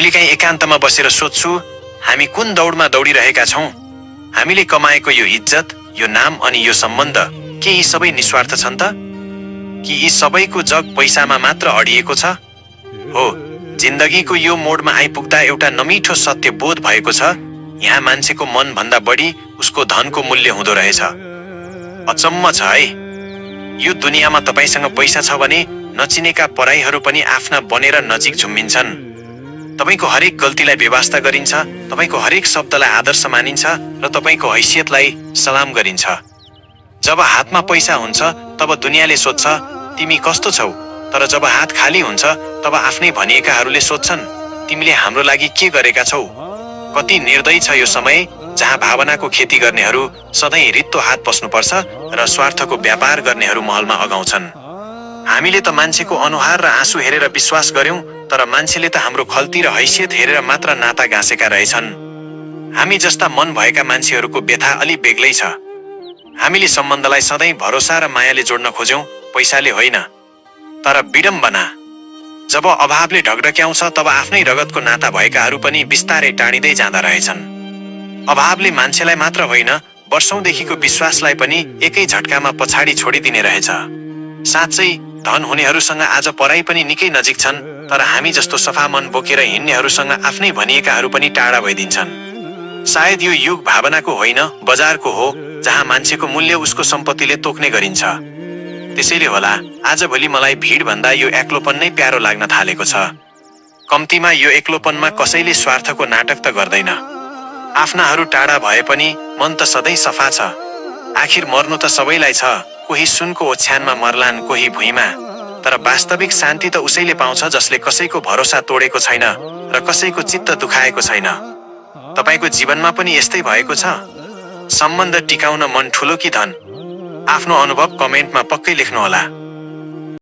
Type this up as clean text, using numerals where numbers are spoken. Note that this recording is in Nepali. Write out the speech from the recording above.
कहिलेकाहीँ एकान्तमा बसेर सोध्छु, हामी कुन दौडमा दौडिरहेका छौँ? हामीले कमाएको यो इज्जत, यो नाम अनि यो सम्बन्ध, के यी सबै निस्वार्थ छन् त? कि यी सबैको जग पैसामा मात्र अडिएको छ? हो, जिन्दगीको यो मोडमा आइपुग्दा एउटा नमिठो सत्य बोध भएको छ, यहाँ मान्छेको मन भन्दा बढी उसको धनको मूल्य हुँदो रहेछ। अचम्म छ है। यो दुनियाँमा तपाईसँग पैसा छ भने नचिनेका पराईहरू पनि आफ्ना बनेर नजिक झुम्बिन्छन्। तपाईको हरेक गल्तीलाई बेवास्ता गरिन्छ, तपाईको हरेक शब्दलाई आदर्श मानिन्छ र तपाईको हैसियतलाई सलाम गरिन्छ। जब हातमा पैसा हुन्छ तब दुनियाँले सोध्छ तिमी कस्तो छौ, तर जब हात खाली हुन्छ तब आफ्नै भनिएकाहरूले सोध्छन् तिमीले हाम्रो लागि के गरेका छौ। कति निर्दयी छ यो समय जहाँ भावनाको खेती गर्नेहरू सधैँ रित्तो हात बस्नुपर्छ र स्वार्थको व्यापार गर्नेहरू महलमा अगाउँछन्। हामीले त मान्छेको अनुहार र आँसु हेरेर विश्वास गर्यौं, तर मान्छेले त हाम्रो खल्ती र हैसियत हेरेर मात्र नाता गाँसेका रहेछन्। हामी जस्ता मन भएका मान्छेहरूको व्यथा अलि बेग्लै छ। हामीले सम्बन्धलाई सधैँ भरोसा र मायाले जोड्न खोज्यौं, पैसाले होइन। तर विडम्बना, जब अभावले ढकढक्याउँछ तब आफ्नै रगतको नाता भएकाहरू पनि बिस्तारै टाढिँदै जाँदा रहेछन्। अभावले मान्छेलाई मात्र होइन, वर्षौंदेखिको विश्वासलाई पनि एकै झट्कामा पछाडि छोडिदिने रहेछ। साँच्चै धन हुनेहरूसँग आज पराई पनि निकै नजिक छन्, तर हामी जस्तो सफा मन बोकेर हिँड्नेहरूसँग आफ्नै भनिएकाहरू पनि टाढा भइदिन्छन्। सायद यो युग भावनाको होइन, बजारको हो, जहाँ मान्छेको मूल्य उसको सम्पत्तिले तोक्ने गरिन्छ। त्यसैले होला आजभोलि मलाई भीड भन्दा यो एक्लोपन नै प्यारो लाग्न थालेको छ। कम्तीमा यो एक्लोपनमा कसैले स्वार्थको नाटक त गर्दैन। आफ्नाहरू टाढा भए पनि मन त सधैँ सफा छ। आखिर मर्नु त सबैलाई छ, कोही सुनको ओछ्यानमा मर्लान्, कोही भुइँमा। तर वास्तविक शान्ति त उसैले पाउँछ जसले कसैको भरोसा तोडेको छैन र कसैको चित्त दुखाएको छैन। तपाईको जीवनमा पनि यस्तै भएको छ? सम्बन्ध टिकाउन मन ठुलो कि धन? आफ्नो अनुभव कमेन्टमा पक्कै लेख्नुहोला।